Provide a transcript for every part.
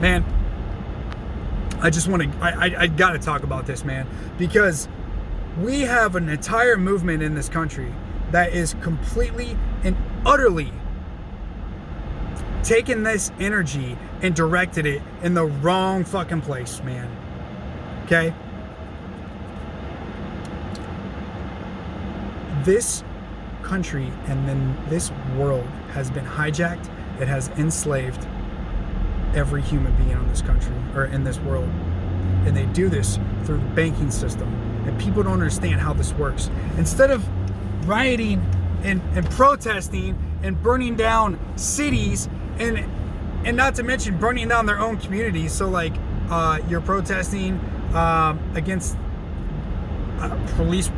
Man, I just want to, I got to talk about this, man, because we have an entire movement in this country that is completely and utterly taken this energy and directed it in the wrong fucking place, man. Okay? This country and then this world has been hijacked. It has enslaved every human being on this country or in this world. And they do this through the banking system. And people don't understand how this works. Instead of rioting and protesting and burning down cities and not to mention burning down their own communities. So like you're protesting against police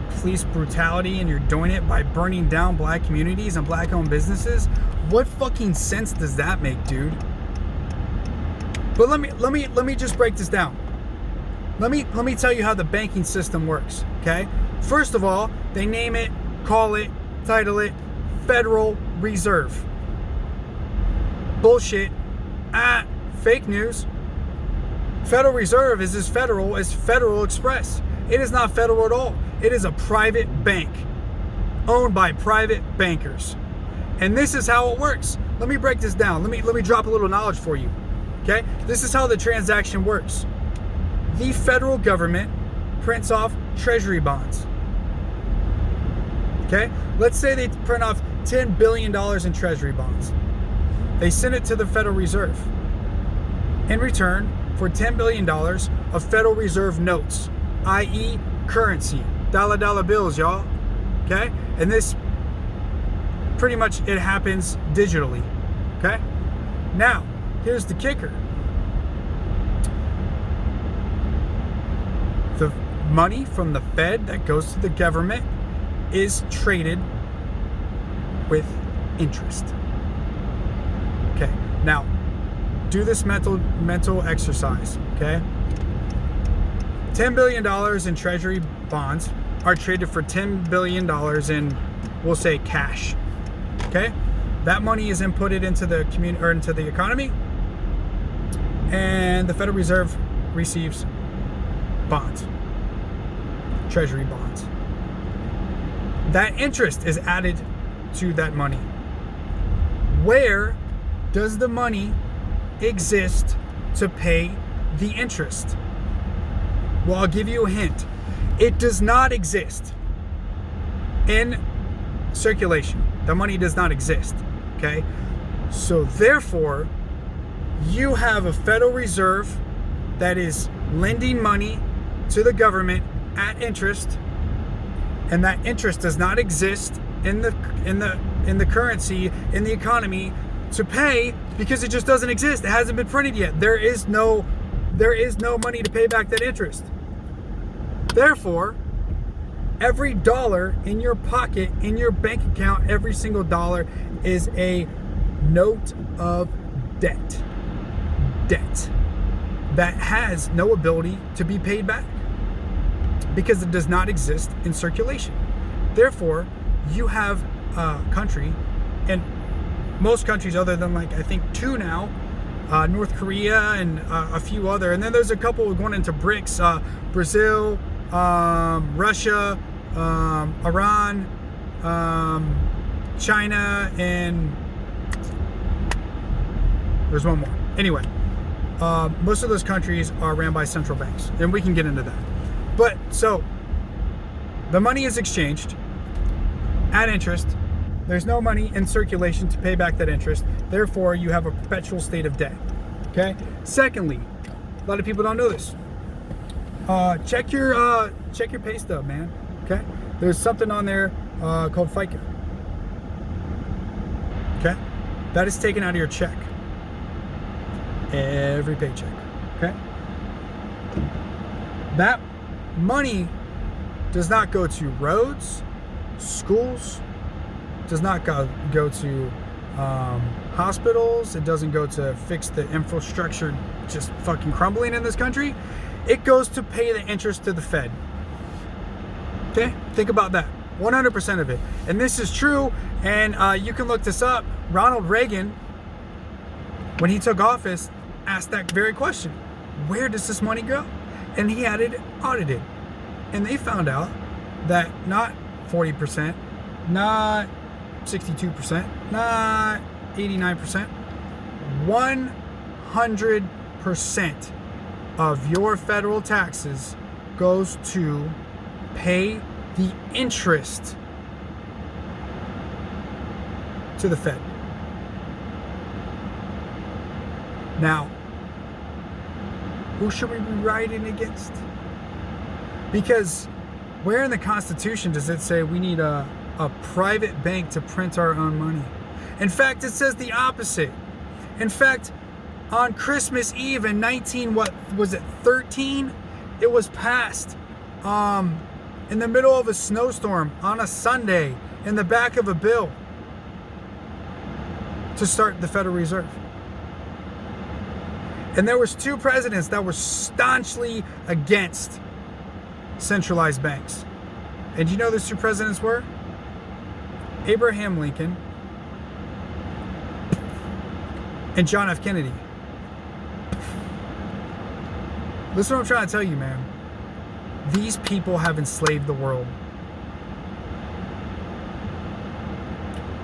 brutality, and you're doing it by burning down black communities and black owned businesses. What fucking sense does that make, dude? But let me just break this down. Let me tell you how the banking system works, okay? First of all, they name it, call it, title it Federal Reserve. Bullshit. Fake news. Federal Reserve is as federal as Federal Express. It is not federal at all. It is a private bank owned by private bankers. And this is how it works. Let me break this down. Let me drop a little knowledge for you. Okay? This is how the transaction works. The federal government prints off treasury bonds. Okay? Let's say they print off $10 billion in treasury bonds. They send it to the Federal Reserve. In return for $10 billion of Federal Reserve notes, i.e. currency, dollar bills, y'all. Okay? And this pretty much, it happens digitally. Okay? Now, here's the kicker. The money from the Fed that goes to the government is traded with interest. Okay, now do this mental exercise, okay? $10 billion in treasury bonds are traded for $10 billion in, we'll say, cash. Okay? That money is inputted into the community or into the economy, and the Federal Reserve receives bonds, treasury bonds. That interest is added to that money. Where does the money exist to pay the interest? Well, I'll give you a hint. It does not exist in circulation. The money does not exist. Okay? So therefore, you have a Federal Reserve that is lending money to the government at interest, and that interest does not exist in the currency, in the economy to pay, because it just doesn't exist. It hasn't been printed yet. There is no money to pay back that interest. Therefore, every dollar in your pocket, in your bank account, every single dollar is a note of debt. Debt that has no ability to be paid back because it does not exist in circulation. Therefore, you have a country, and most countries other than like I think two now, North Korea and a few other, and then there's a couple going into BRICS, Brazil, Russia, Iran, China, and there's one more. Anyway, most of those countries are ran by central banks, and we can get into that. But so the money is exchanged at interest. There's no money in circulation to pay back that interest. Therefore, you have a perpetual state of debt. Okay? Secondly, a lot of people don't know this. Check your pay stub, man. Okay? There's something on there called FICA. Okay? That is taken out of your check. Every paycheck. Okay? That money does not go to roads, schools, does not go to hospitals. It doesn't go to fix the infrastructure just fucking crumbling in this country. It goes to pay the interest to the Fed. Okay? Think about that. 100% of it. And this is true, and you can look this up. Ronald Reagan, when he took office, asked that very question. Where does this money go? And he had it audited. And they found out that not 40%, not 62%, not 89%, 100% of your federal taxes goes to pay the interest to the Fed. Now, who should we be writing against? Because where in the Constitution does it say we need a private bank to print our own money? In fact, it says the opposite. In fact, on Christmas Eve in 13, it was passed in the middle of a snowstorm on a Sunday in the back of a bill to start the Federal Reserve. And there was 2 presidents that were staunchly against centralized banks. And you know those 2 presidents were? Abraham Lincoln and John F. Kennedy. Listen to what I'm trying to tell you, man. These people have enslaved the world.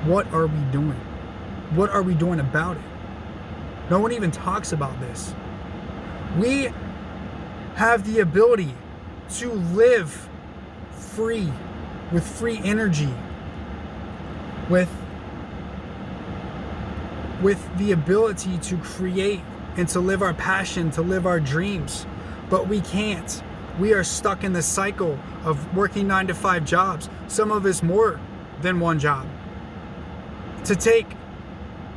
What are we doing? What are we doing about it? No one even talks about this. We have the ability to live free, with free energy, with the ability to create and to live our passion, to live our dreams. But we can't. We are stuck in the cycle of working 9-to-5 jobs, some of us more than one job. To take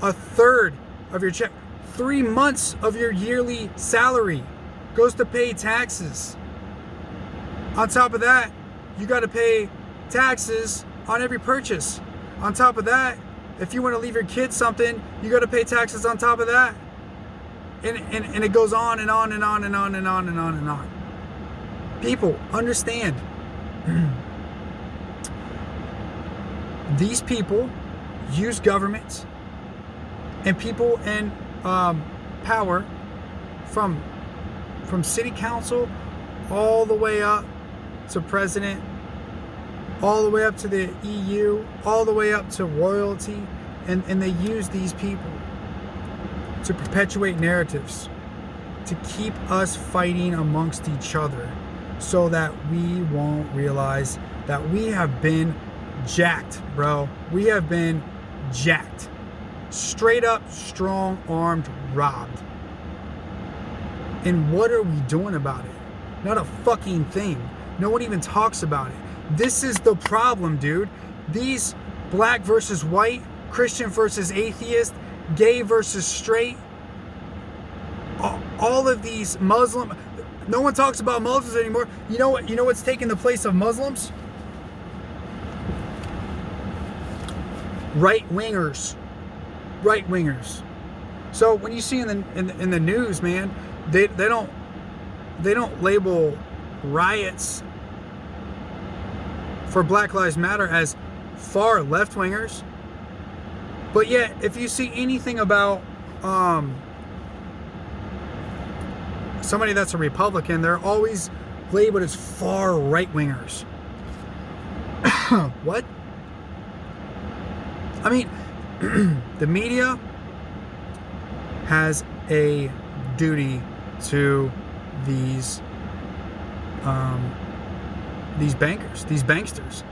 a third of your check, 3 months of your yearly salary goes to pay taxes. On top of that, you got to pay taxes on every purchase. On top of that, if you want to leave your kids something, you got to pay taxes on top of that. And it goes on and on and on and on and on and on and on. People, understand. These people use government and people in power from city council all the way up to president, all the way up to the EU, all the way up to royalty, and they use these people to perpetuate narratives, to keep us fighting amongst each other so that we won't realize that we have been jacked, bro. We have been jacked. Straight up, strong-armed robbed. And what are we doing about it? Not a fucking thing. No one even talks about it. This is the problem, dude. These black versus white, Christian versus atheist, gay versus straight, all of these Muslim, no one talks about Muslims anymore. You know what's taking the place of Muslims? Right wingers. So when you see in the news, man, they don't label riots for Black Lives Matter as far left wingers. But yet, if you see anything about somebody that's a Republican, they're always labeled as far right wingers. What? I mean, the media has a duty to these bankers, these banksters,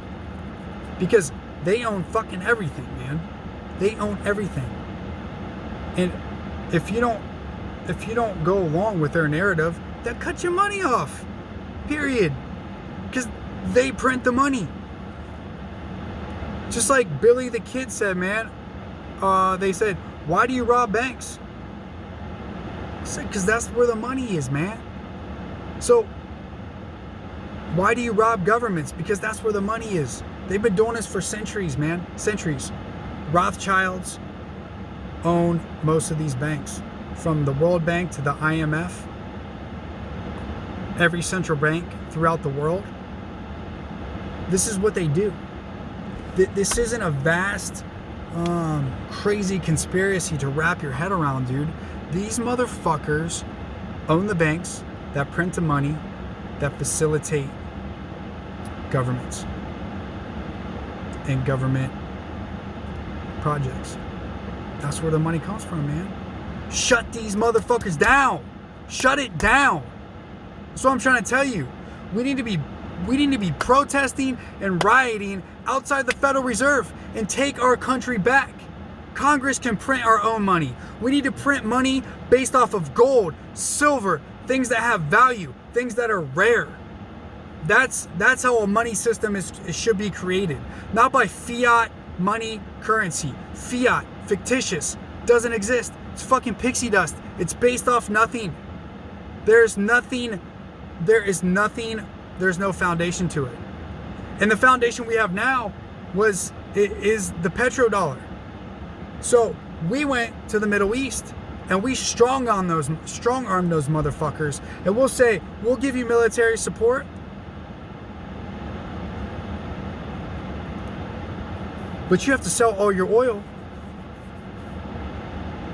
because they own fucking everything, man. They own everything. And if you don't go along with their narrative, they'll cut your money off. Period. Because they print the money. Just like Billy the Kid said, man. They said, why do you rob banks? I said, because that's where the money is, man. So, why do you rob governments? Because that's where the money is. They've been doing this for centuries, man. Centuries. Rothschilds own most of these banks. From the World Bank to the IMF. Every central bank throughout the world. This is what they do. This isn't a vast, crazy conspiracy to wrap your head around, dude. These motherfuckers own the banks that print the money that facilitate governments and government projects. That's where the money comes from, man. Shut these motherfuckers down. Shut it down. That's what I'm trying to tell you. We need to be protesting and rioting outside the Federal Reserve and take our country back. Congress can print our own money. We need to print money based off of gold, silver, things that have value, things that are rare. That's how a money system should be created. Not by fiat money currency. Fiat, fictitious, doesn't exist. It's fucking pixie dust. It's based off nothing. There's no foundation to it. And the foundation we have now is the petrodollar. So we went to the Middle East and we strong-armed those motherfuckers, and we'll say, we'll give you military support, but you have to sell all your oil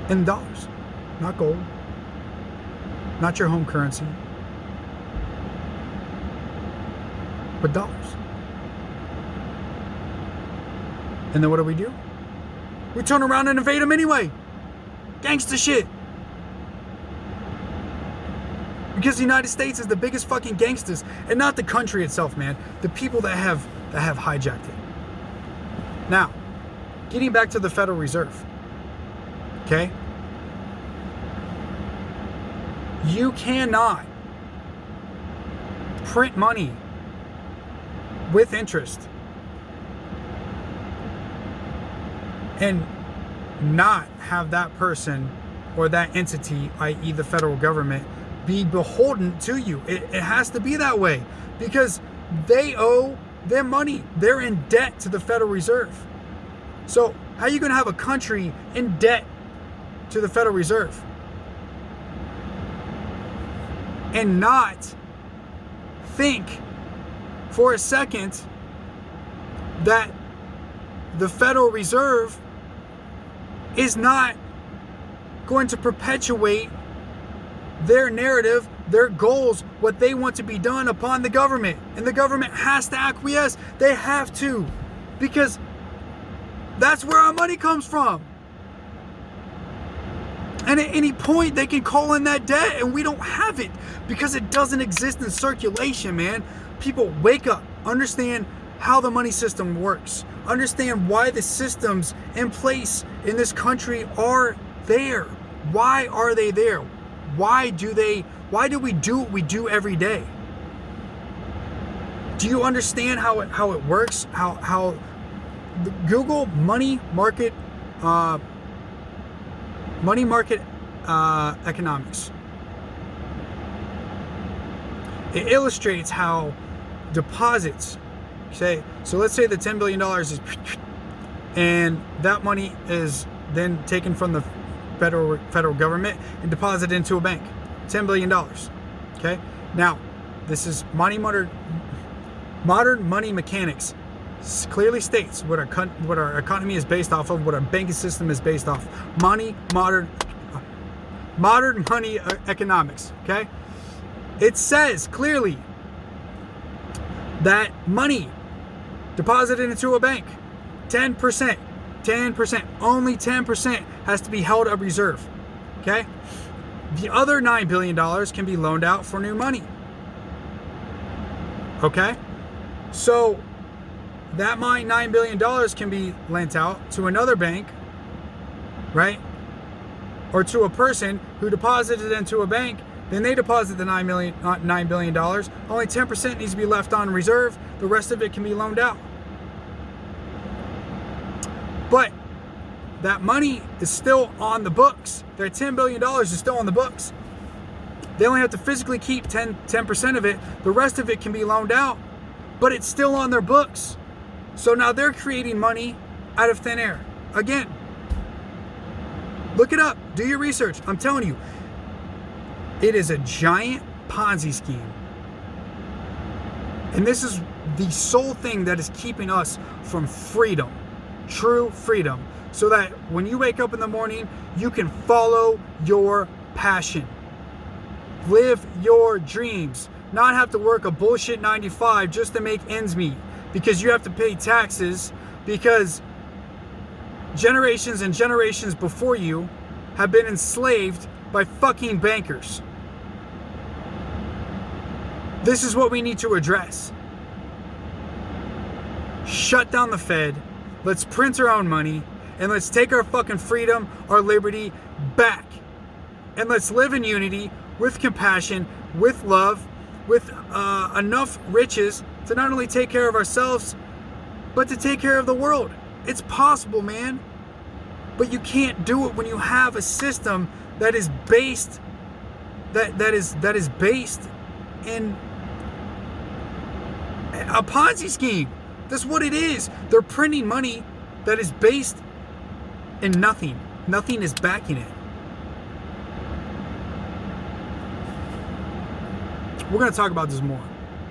in dollars, not gold, not your home currency, but dollars. And then what do? We turn around and invade them anyway. Gangsta shit. Because the United States is the biggest fucking gangsters, and not the country itself, man. The people that have hijacked it. Now, getting back to the Federal Reserve. Okay? You cannot print money with interest and not have that person or that entity, i.e. the federal government, be beholden to you. It has to be that way because they owe their money. They're in debt to the Federal Reserve. So how are you going to have a country in debt to the Federal Reserve and not think for a second that the Federal Reserve is not going to perpetuate their narrative, their goals, what they want to be done upon the government. And the government has to acquiesce. They have to. Because that's where our money comes from. And at any point, they can call in that debt and we don't have it because it doesn't exist in circulation, man. People, wake up. Understand how the money system works. Understand why the systems in place in this country are there. Why are they there? Why do we do what we do every day? Do you understand how it works? How the Google money market economics. It illustrates how deposits, so let's say the $10 billion is, and that money is then taken from the federal government and deposited into a bank. $10 billion. Okay? Now, this is modern money mechanics. Clearly states what our economy is based off of, what our banking system is based off. Modern money economics. Okay? It says clearly that money deposited into a bank, 10%, only 10% has to be held at reserve. Okay? The other $9 billion can be loaned out for new money. Okay? So that $9 billion can be lent out to another bank, right? Or to a person who deposited into a bank. Then they deposit the $9 billion. Only 10% needs to be left on reserve. The rest of it can be loaned out. But that money is still on the books. That $10 billion is still on the books. They only have to physically keep 10% of it. The rest of it can be loaned out. But it's still on their books. So now they're creating money out of thin air. Again, look it up. Do your research. I'm telling you. It is a giant Ponzi scheme. And this is the sole thing that is keeping us from freedom. true freedom, so that when you wake up in the morning, you can follow your passion. Live your dreams. Not have to work a bullshit 9 to 5 just to make ends meet, because you have to pay taxes, because generations and generations before you have been enslaved by fucking bankers. This is what we need to address. Shut down the Fed. Let's print our own money, and let's take our fucking freedom, our liberty back. And let's live in unity, with compassion, with love, with enough riches to not only take care of ourselves, but to take care of the world. It's possible, man. But you can't do it when you have a system that is based that is based in a Ponzi scheme. That's what it is. They're printing money that is based in nothing. Nothing is backing it. We're gonna talk about this more.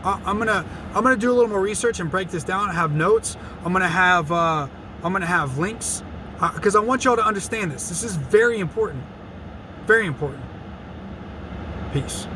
I'm gonna do a little more research and break this down. I have notes. I'm gonna have links, because I want y'all to understand this. This is very important. Very important. Peace.